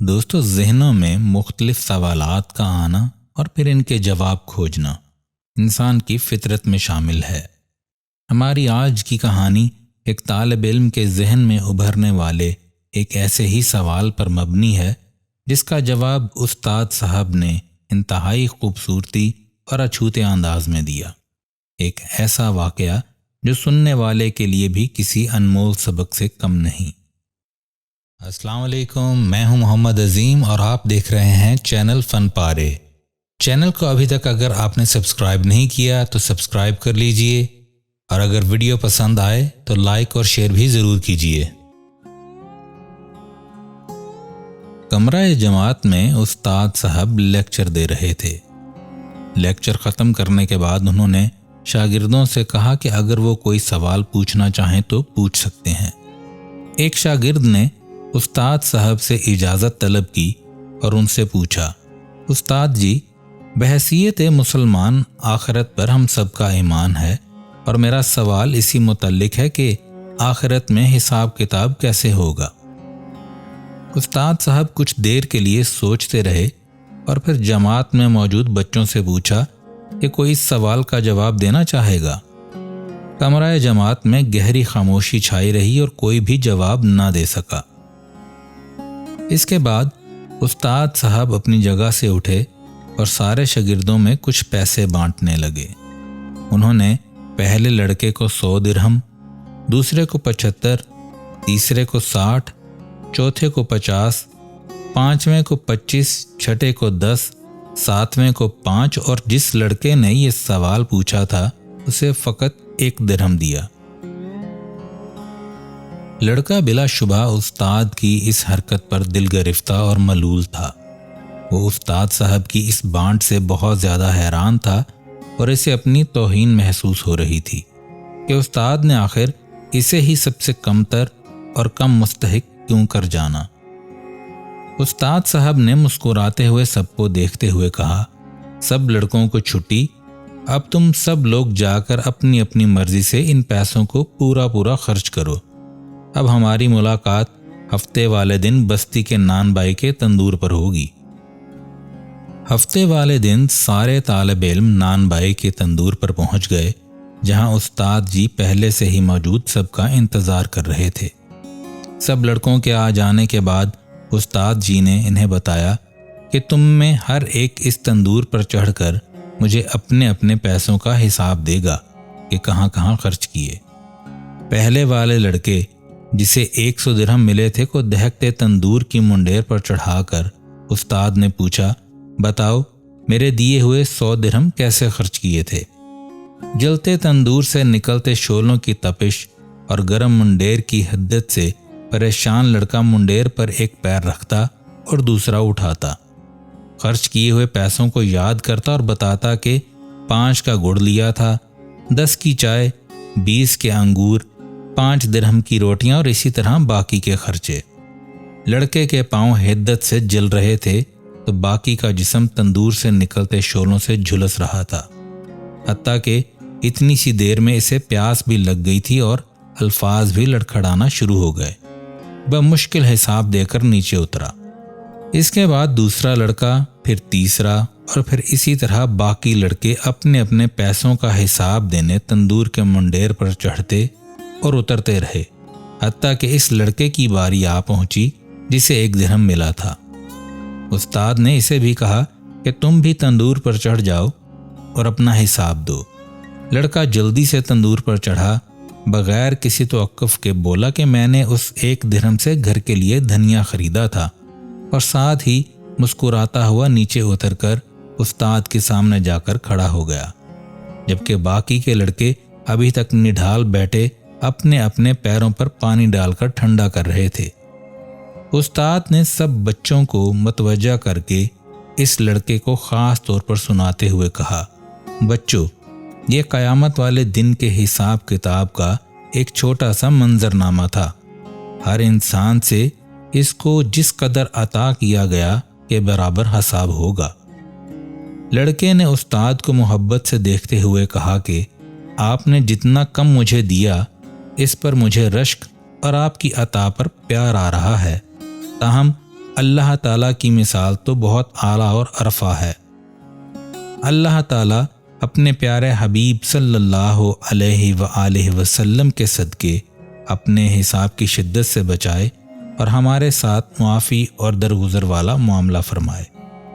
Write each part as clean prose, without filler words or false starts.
دوستو، ذہنوں میں مختلف سوالات کا آنا اور پھر ان کے جواب کھوجنا انسان کی فطرت میں شامل ہے۔ ہماری آج کی کہانی ایک طالب علم کے ذہن میں ابھرنے والے ایک ایسے ہی سوال پر مبنی ہے جس کا جواب استاد صاحب نے انتہائی خوبصورتی اور اچھوتے انداز میں دیا۔ ایک ایسا واقعہ جو سننے والے کے لیے بھی کسی انمول سبق سے کم نہیں۔ السلام علیکم، میں ہوں محمد عظیم اور آپ دیکھ رہے ہیں چینل فن پارے۔ چینل کو ابھی تک اگر آپ نے سبسکرائب نہیں کیا تو سبسکرائب کر لیجئے، اور اگر ویڈیو پسند آئے تو لائک اور شیئر بھی ضرور کیجئے۔ کمرہ جماعت میں استاد صاحب لیکچر دے رہے تھے۔ لیکچر ختم کرنے کے بعد انہوں نے شاگردوں سے کہا کہ اگر وہ کوئی سوال پوچھنا چاہیں تو پوچھ سکتے ہیں۔ ایک شاگرد نے استاد صاحب سے اجازت طلب کی اور ان سے پوچھا، استاد جی، بحیثیت مسلمان آخرت پر ہم سب کا ایمان ہے، اور میرا سوال اسی متعلق ہے کہ آخرت میں حساب کتاب کیسے ہوگا؟ استاد صاحب کچھ دیر کے لیے سوچتے رہے اور پھر جماعت میں موجود بچوں سے پوچھا کہ کوئی اس سوال کا جواب دینا چاہے گا؟ کمرہ جماعت میں گہری خاموشی چھائی رہی اور کوئی بھی جواب نہ دے سکا۔ اس کے بعد استاد صاحب اپنی جگہ سے اٹھے اور سارے شاگردوں میں کچھ پیسے بانٹنے لگے۔ انہوں نے پہلے لڑکے کو 100 درہم، دوسرے کو 75، تیسرے کو 60، چوتھے کو 50، پانچویں کو 25، چھٹے کو 10، ساتویں کو 5 اور جس لڑکے نے یہ سوال پوچھا تھا اسے فقط 1 درہم دیا۔ لڑکا بلا شبہ استاد کی اس حرکت پر دل گرفتہ اور ملول تھا۔ وہ استاد صاحب کی اس بانٹ سے بہت زیادہ حیران تھا اور اسے اپنی توہین محسوس ہو رہی تھی کہ استاد نے آخر اسے ہی سب سے کمتر اور کم مستحق کیوں کر جانا۔ استاد صاحب نے مسکراتے ہوئے سب کو دیکھتے ہوئے کہا، سب لڑکوں کو چھٹی، اب تم سب لوگ جا کر اپنی اپنی مرضی سے ان پیسوں کو پورا خرچ کرو۔ اب ہماری ملاقات ہفتے والے دن بستی کے نان بائی کے تندور پر ہوگی۔ ہفتے والے دن سارے طالب علم نان بائی کے تندور پر پہنچ گئے، جہاں استاد جی پہلے سے ہی موجود سب کا انتظار کر رہے تھے۔ سب لڑکوں کے آ جانے کے بعد استاد جی نے انہیں بتایا کہ تم میں ہر ایک اس تندور پر چڑھ کر مجھے اپنے اپنے پیسوں کا حساب دے گا کہ کہاں کہاں خرچ کیے۔ پہلے والے لڑکے جسے 100 درہم ملے تھے کو دہکتے تندور کی منڈیر پر چڑھا کر استاد نے پوچھا، بتاؤ میرے دیے ہوئے 100 درہم کیسے خرچ کیے تھے؟ جلتے تندور سے نکلتے شعلوں کی تپش اور گرم منڈیر کی حدت سے پریشان لڑکا منڈیر پر ایک پیر رکھتا اور دوسرا اٹھاتا، خرچ کیے ہوئے پیسوں کو یاد کرتا اور بتاتا کہ 5 کا گڑ لیا تھا، 10 کی چائے، 20 کے انگور، 5 درہم کی روٹیاں اور اسی طرح باقی کے خرچے۔ لڑکے کے پاؤں حدت سے جل رہے تھے تو باقی کا جسم تندور سے نکلتے شعلوں سے جھلس رہا تھا، حتیٰ کہ اتنی سی دیر میں اسے پیاس بھی لگ گئی تھی اور الفاظ بھی لڑکھڑانا شروع ہو گئے۔ بمشکل حساب دے کر نیچے اترا۔ اس کے بعد دوسرا لڑکا، پھر تیسرا، اور پھر اسی طرح باقی لڑکے اپنے اپنے پیسوں کا حساب دینے تندور کے منڈیر پر چڑھتے اور اترتے رہے، حتیٰ کہ اس لڑکے کی باری آ پہنچی جسے 1 درہم ملا تھا۔ استاد نے اسے بھی کہا کہ تم بھی تندور پر چڑھ جاؤ اور اپنا حساب دو۔ لڑکا جلدی سے تندور پر چڑھا، بغیر کسی توقف کے بولا کہ میں نے اس 1 درہم سے گھر کے لیے دھنیا خریدا تھا، اور ساتھ ہی مسکراتا ہوا نیچے اتر کر استاد کے سامنے جا کر کھڑا ہو گیا، جبکہ باقی کے لڑکے ابھی تک نڈھال بیٹھے اپنے اپنے پیروں پر پانی ڈال کر ٹھنڈا کر رہے تھے۔ استاد نے سب بچوں کو متوجہ کر کے اس لڑکے کو خاص طور پر سناتے ہوئے کہا، بچوں، یہ قیامت والے دن کے حساب کتاب کا ایک چھوٹا سا منظرنامہ تھا۔ ہر انسان سے اس کو جس قدر عطا کیا گیا کے برابر حساب ہوگا۔ لڑکے نے استاد کو محبت سے دیکھتے ہوئے کہا کہ آپ نے جتنا کم مجھے دیا اس پر مجھے رشک اور آپ کی عطا پر پیار آ رہا ہے، تاہم اللہ تعالیٰ کی مثال تو بہت اعلیٰ اور عرفہ ہے۔ اللہ تعالیٰ اپنے پیارے حبیب صلی اللہ علیہ وآلہ وسلم کے صدقے اپنے حساب کی شدت سے بچائے اور ہمارے ساتھ معافی اور درگزر والا معاملہ فرمائے۔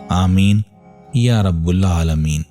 آمین یا رب العالمین۔